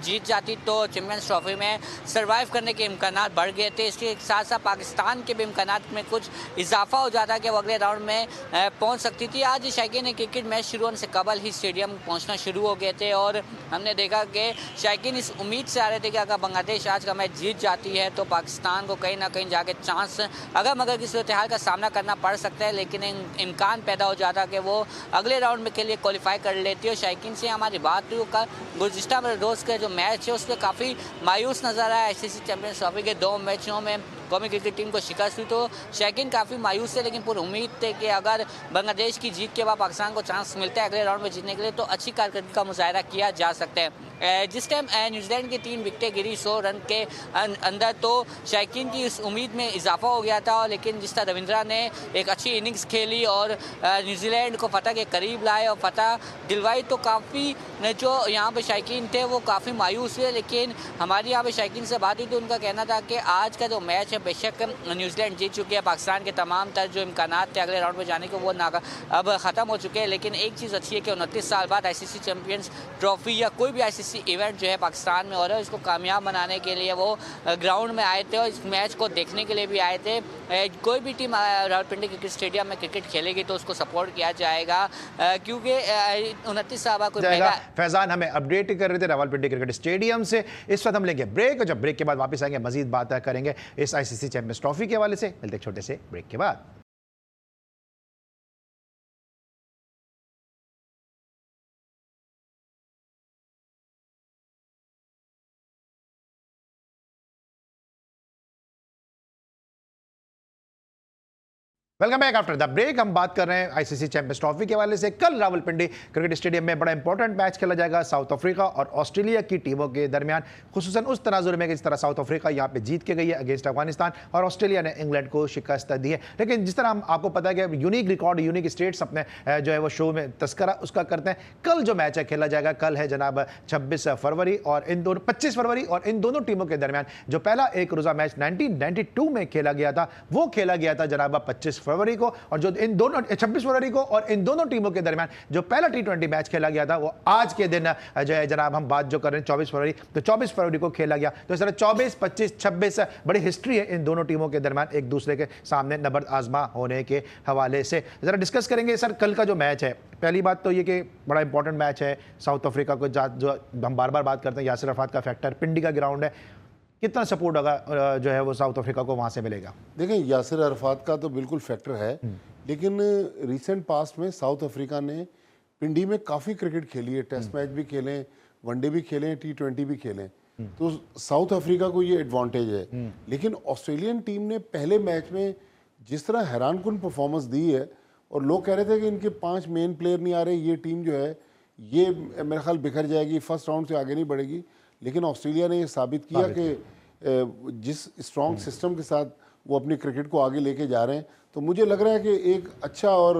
जीत जाती तो चैंपियंस ट्रॉफी में सरवाइव करने के इम्कान बढ़ गए थे। इसके साथ साथ पाकिस्तान के भी इम्कान में कुछ इजाफा हो जाता कि वो अगले राउंड में पहुंच सकती थी। आज शायकीन ने क्रिकेट मैच शुरू होने से कबल ही स्टेडियम पहुंचना शुरू हो गए थे, और हमने देखा कि शायकीन इस उम्मीद से आ रहे थे कि अगर बांग्लादेश आज का मैच जीत जाती है तो पाकिस्तान को कहीं ना कहीं जाके चांस अगर मगर किसी सूरत-ए-हाल का सामना करना पड़ सकता है, लेकिन इम्कान पैदा हो जाता कि वो अगले राउंड में के लिए क्वालिफाई कर लेती है। शायकीन से हमारी बात हुई का गुज़िश्ता रोज़ का जो मैच है उस पर काफ़ी मायूस नज़र आया। आईसीसी चैंपियंस ट्रॉफी के 2 मैचों में कौमी क्रिकेट टीम को शिकस्त हुई तो शायकीन काफ़ी मायूस थे, लेकिन पूरी उम्मीद थे कि अगर बांग्लादेश की जीत के बाद पाकिस्तान को चांस मिलता है अगले राउंड में जीतने के लिए तो अच्छी कारकर्दगी का मुजाहरा किया जा सकता है। जिस टाइम न्यूजीलैंड की 3 विकेटें गिरी 100 रन के अंदर, तो शायकीन की इस उम्मीद में इजाफा हो गया था, लेकिन जिस तरह रविंद्रा ने एक अच्छी इनिंग्स खेली और न्यूजीलैंड को फतह के करीब लाए और फतह दिलवाई, तो काफ़ी जो यहाँ पे शायकीन थे वो काफ़ी मायूस हुए। लेकिन हमारी यहाँ पे शायकीन से बात हुई तो उनका कहना था कि आज का जो मैच है बेशक न्यूजीलैंड जीत चुकी है, पाकिस्तान के तमाम तर जो इम्कान थे अगले राउंड में जाने के वो अब ख़त्म हो चुके हैं, लेकिन एक चीज़ अच्छी है कि 29 साल बाद आईसीसी चैंपियंस ट्रॉफी या कोई भी आईसीसी इवेंट जो है पाकिस्तान में हो रहा है इसको कामयाब बनाने के लिए वो ग्राउंड में आए थे और इस मैच को देखने के लिए भी आए थे। कोई भी टीम रावलपिंडी क्रिकेट स्टेडियम में क्रिकेट खेलेगी तो उसको सपोर्ट किया जाएगा, क्योंकि 29 साल बाद कोई फैजान हमें अपडेट कर रहे थे रावलपिंडी क्रिकेट स्टेडियम से। इस वक्त हम लेंगे ब्रेक, और जब ब्रेक के बाद वापस आएंगे मजीद बात करेंगे इस आईसीसी चैंपियंस ट्रॉफी के हवाले से। मिलते एक छोटे से ब्रेक के बाद। Welcome back after the break. हम बात कर रहे हैं आईसीसी चैंपियंस ट्रॉफी के हवाले से। कल रावलपिंडी क्रिकेट स्टेडियम में बड़ा इंपॉर्टेंट मैच खेला जाएगा साउथ अफ्रीका और ऑस्ट्रेलिया की टीमों के दरमियान, खुसूसन उस तनाजुर में कि जिस तरह साउथ अफ्रीका यहाँ पे जीत के गई है अगेंस्ट अफगानिस्तान और ऑस्ट्रेलिया ने इंग्लैंड को शिकस्त दी है। लेकिन जिस तरह हम आपको पता है कि यूनिक रिकॉर्ड, यूनिक स्टेट्स अपने जो है वो शो में तस्करा उसका करते हैं। कल जो मैच है खेला जाएगा, कल है जनाब 26 फरवरी और इन दोनों 25 फरवरी और इन दोनों टीमों के दरमियान जो पहला एक रोज़ा मैच 1992 में खेला गया था वो खेला गया था जनाब 25 फरवरी को, और जो इन दोनों 26 फरवरी को और इन दोनों टीमों के दरमियान जो पहला T20 मैच खेला गया था वो आज के दिन जो है जनाब हम बात जो कर रहे हैं 24 फरवरी, तो 24 फरवरी को खेला गया। तो इस तरह 24, 25, 26 बड़ी हिस्ट्री है इन दोनों टीमों के दरमियान एक दूसरे के सामने नबर्द आजमा होने के हवाले से। जरा डिस्कस करेंगे सर कल का जो मैच है। पहली बात तो ये कि बड़ा इंपॉर्टेंट मैच है साउथ अफ्रीका को, जो हम बार बार बात करते हैं यासिर अरफात का फैक्टर, पिंडी का ग्राउंड है, कितना सपोर्ट होगा जो है वो साउथ अफ्रीका को वहां से मिलेगा? देखें, यासिर अरफात का तो बिल्कुल फैक्टर है, लेकिन रिसेंट पास्ट में साउथ अफ्रीका ने पिंडी में काफ़ी क्रिकेट खेली है, टेस्ट मैच भी खेले, वनडे भी खेले, T20 भी खेले, तो साउथ अफ्रीका को ये एडवांटेज है। लेकिन ऑस्ट्रेलियन टीम ने पहले मैच में जिस तरह हैरानकुन परफॉर्मेंस दी है, और लोग कह रहे थे कि इनके 5 मेन प्लेयर नहीं आ रहे, ये टीम जो है ये मेरा ख्याल बिखर जाएगी, फर्स्ट राउंड से आगे नहीं बढ़ेगी। लेकिन ऑस्ट्रेलिया ने ये साबित किया कि जिस स्ट्रॉन्ग सिस्टम के साथ वो अपनी क्रिकेट को आगे लेके जा रहे हैं, तो मुझे लग रहा है कि एक अच्छा और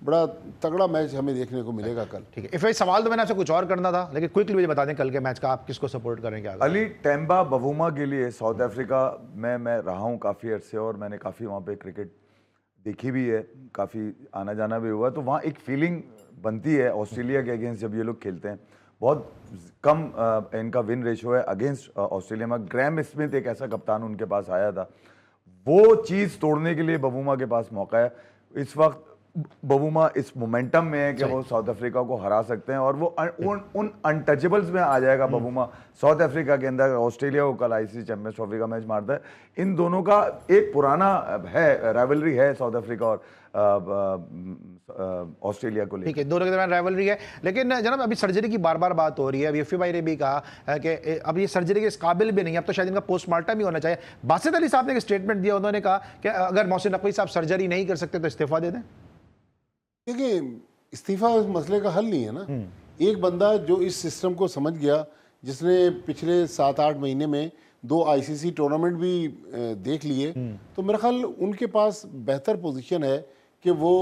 बड़ा तगड़ा मैच हमें देखने को मिलेगा कल। ठीक है, इस सवाल तो मैंने आपसे कुछ और करना था, लेकिन क्विकली मुझे बता दें कल के मैच का आप किसको सपोर्ट करेंगे? अली टेम्बा बवुमा के लिए साउथ अफ्रीका में मैं रहा हूँ काफ़ी अर्से और मैंने काफ़ी वहाँ पे क्रिकेट देखी भी है, काफ़ी आना जाना भी हुआ, तो वहाँ एक फीलिंग बनती है ऑस्ट्रेलिया के अगेंस्ट जब ये लोग खेलते हैं। बहुत कम इनका विन रेशो है अगेंस्ट ऑस्ट्रेलिया में। ग्रैम स्मिथ एक ऐसा कप्तान उनके पास आया था, वो चीज़ तोड़ने के लिए बवुमा के पास मौका है। इस वक्त बवुमा इस मोमेंटम में है कि वो साउथ अफ्रीका को हरा सकते हैं और वो उन अनटचेबल्स में आ जाएगा बवुमा साउथ अफ्रीका के अंदर। ऑस्ट्रेलिया को कल आईसीसी चैंपियंस ट्रॉफी का मैच मारता है। इन दोनों का एक पुराना है राइवलरी है साउथ अफ्रीका और ऑस्ट्रेलिया को लेकर। ठीक है, दोनों के दरमियान राइवलरी है, लेकिन जनाब अभी सर्जरी की बार बार बात हो रही है। अभी एफी भाई ने भी कहा कि अब ये सर्जरी के इस काबिल भी नहीं है, अब तो शायद इनका पोस्टमार्टम ही होना चाहिए। बासित अली साहब ने एक स्टेटमेंट दिया, उन्होंने कहा कि अगर मोहसिन नकवी साहब सर्जरी नहीं कर सकते तो इस्तीफा दे दें। देखिए, इस्तीफा उस मसले का हल नहीं है ना। एक बंदा जो इस सिस्टम को समझ गया, जिसने पिछले 7-8 महीने में 2 आईसीसी टूर्नामेंट भी देख लिए, तो मेरा ख्याल उनके पास बेहतर पोजीशन है कि वो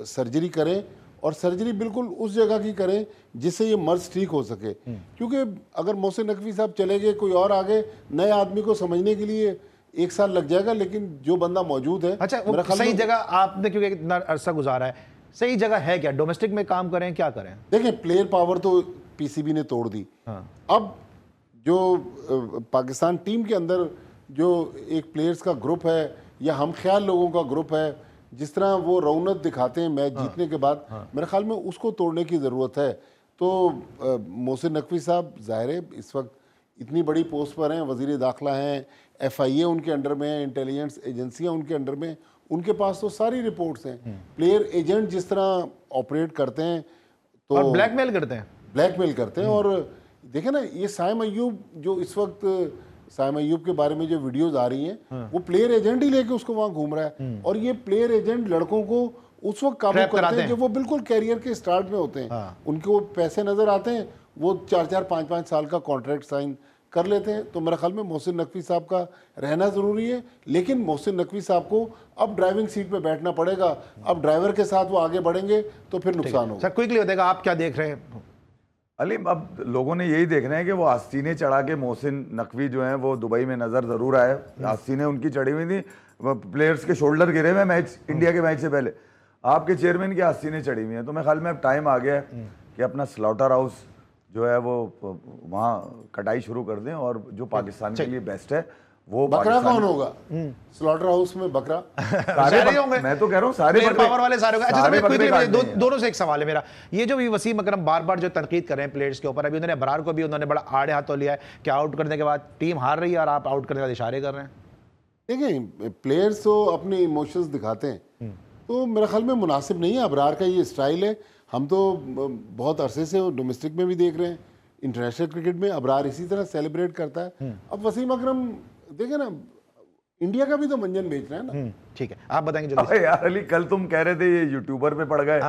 सर्जरी करें, और सर्जरी बिल्कुल उस जगह की करें जिससे ये मर्ज ठीक हो सके। क्योंकि अगर मोहसिन नकवी साहब चले गए, कोई और आगे, नए आदमी को समझने के लिए 1 साल लग जाएगा, लेकिन जो बंदा मौजूद है, अच्छा, वो सही जगह आपने, क्योंकि इतना अरसा गुजारा है, सही जगह है क्या? डोमेस्टिक में काम करें, क्या करें? देखें, प्लेयर पावर तो पीसीबी ने तोड़ दी। अब जो पाकिस्तान टीम के अंदर जो एक प्लेयर्स का ग्रुप है या हम ख्याल लोगों का ग्रुप है, जिस तरह वो रौनक दिखाते हैं मैच जीतने के बाद, मेरे ख्याल में उसको तोड़ने की ज़रूरत है। तो मोहसिन नकवी साहब ज़ाहिर है इस वक्त इतनी बड़ी पोस्ट पर हैं, वज़ीर दाखिला हैं, FIA उनके अंडर में है, इंटेलिजेंस एजेंसियाँ उनके अंडर में, उनके पास तो सारी रिपोर्ट्स हैं। प्लेयर एजेंट जिस तरह ऑपरेट करते हैं, तो और ब्लैकमेल करते हैं। और देखें ना, ये साइम अय्यूब जो इस वक्त, साइम अय्यूब के बारे में जो वीडियोस आ रही हैं, वो प्लेयर एजेंट ही लेके उसको वहां घूम रहा है। और ये प्लेयर एजेंट लड़कों को उस वक्त काबू करते हैं जब वो बिल्कुल कैरियर के स्टार्ट में होते हैं। उनको पैसे नजर आते हैं, वो 4-4, 5-5 साल का कॉन्ट्रैक्ट साइन कर लेते हैं। तो मेरे ख्याल में मोहसिन नकवी साहब का रहना ज़रूरी है, लेकिन मोहसिन नकवी साहब को अब ड्राइविंग सीट पे बैठना पड़ेगा। अब ड्राइवर के साथ वो आगे बढ़ेंगे तो फिर नुकसान होगा। क्विकली बताएगा, आप क्या देख रहे हैं? अली, अब लोगों ने यही देखना है कि वो आस्तीने चढ़ा के मोहसिन नकवी जो हैं वो दुबई में नजर जरूर आए। आस्तीने उनकी चढ़ी हुई थी, प्लेयर्स के शोल्डर गिरे हुए मैच, इंडिया के मैच से पहले आपके चेयरमैन की आस्तीने चढ़ी हुई हैं। तो मेरे ख्याल में अब टाइम आ गया है कि अपना स्लॉटर हाउस जो है वो वहाँ कटाई शुरू कर दें, और जो पाकिस्तान के लिए बेस्ट है वो बकरा कौन होगा स्लॉटर हाउस में? बकरा सारे होंगे। मैं तो कह रहा हूँ सारे पावर वाले सारे होंगे। अच्छा, सारे बकरे दोनों से एक सवाल है मेरा, ये जो भी वसीम अकरम बार बार जो तनकीद कर रहे हैं प्लेयर्स के ऊपर, अभी उन्होंने अबरार को भी उन्होंने बड़ा आड़े हाथों लिया है कि आउट करने के बाद टीम हार रही है और आप आउट करने के बाद इशारे कर रहे हैं। देखिए, प्लेयर्स तो अपने इमोशंस दिखाते हैं, तो मेरे ख्याल में मुनासिब नहीं है। अबरार का ये स्टाइल है, हम तो बहुत अरसे से डोमेस्टिक में भी देख रहे हैं, इंटरनेशनल क्रिकेट में अबरार इसी तरह सेलिब्रेट करता है। अब वसीम अकरम देखे ना, इंडिया का भी तो मंजन बेच रहे हैं ना। ठीक है, आप बताएंगे जल्दी। अबे यार अली, कल तुम कह रहे थे ये यूट्यूबर पे पड़ गए,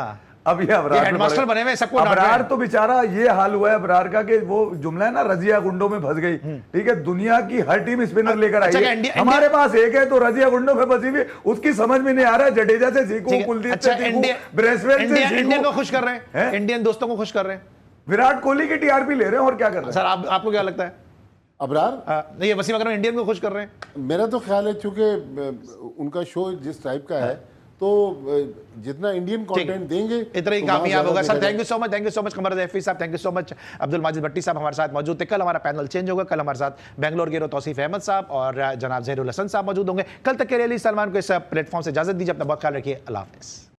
अब ये अबरार हेडमास्टर बने हुए, सबको अबरार तो बेचारा ये हाल हुआ है अबरार का कि वो जुमला है ना, रजिया गुंडों में फंस गई। ठीक है, दुनिया की हर टीम स्पिनर लेकर आई है, हमारे पास एक है तो रजिया गुंडों में फंसी हुई, उसकी समझ में नहीं आ रहा है। जडेजा से सीखो, कुलदीप से सीखो, ब्रेसवेल से सीखो। इंडियन को खुश कर रहे हैं, इंडियन दोस्तों को खुश कर रहे हैं, विराट कोहली की टीआरपी ले रहे हैं, और क्या कर रहे हैं? सर आपको क्या लगता है? अबरार नहीं, वसीम अकरम इंडियन को खुश कर रहे हैं। मेरा तो ख्याल है, चूंकि उनका शो जिस टाइप का है, तो जितना इंडियन कंटेंट देंगे इतना ही कामयाब होगा। Sir thank you so much Qamar Zaifi साहब, thank you so much. Abdul Majid Bhatti साहब हमारे साथ मौजूद थे। कल हमारा पैनल चेंज होगा, कल हमारे साथ बेंगलोर के तौसीफ अहमद साहब और जनाब ज़हीरुल हसन साहब मौजूद होंगे। कल तक के लिए अली सलमान को इस प्लेटफॉर्म से इजाजत दीजिए। अपना बहुत ख्याल रखिए। अल्लाह हाफ़िज़।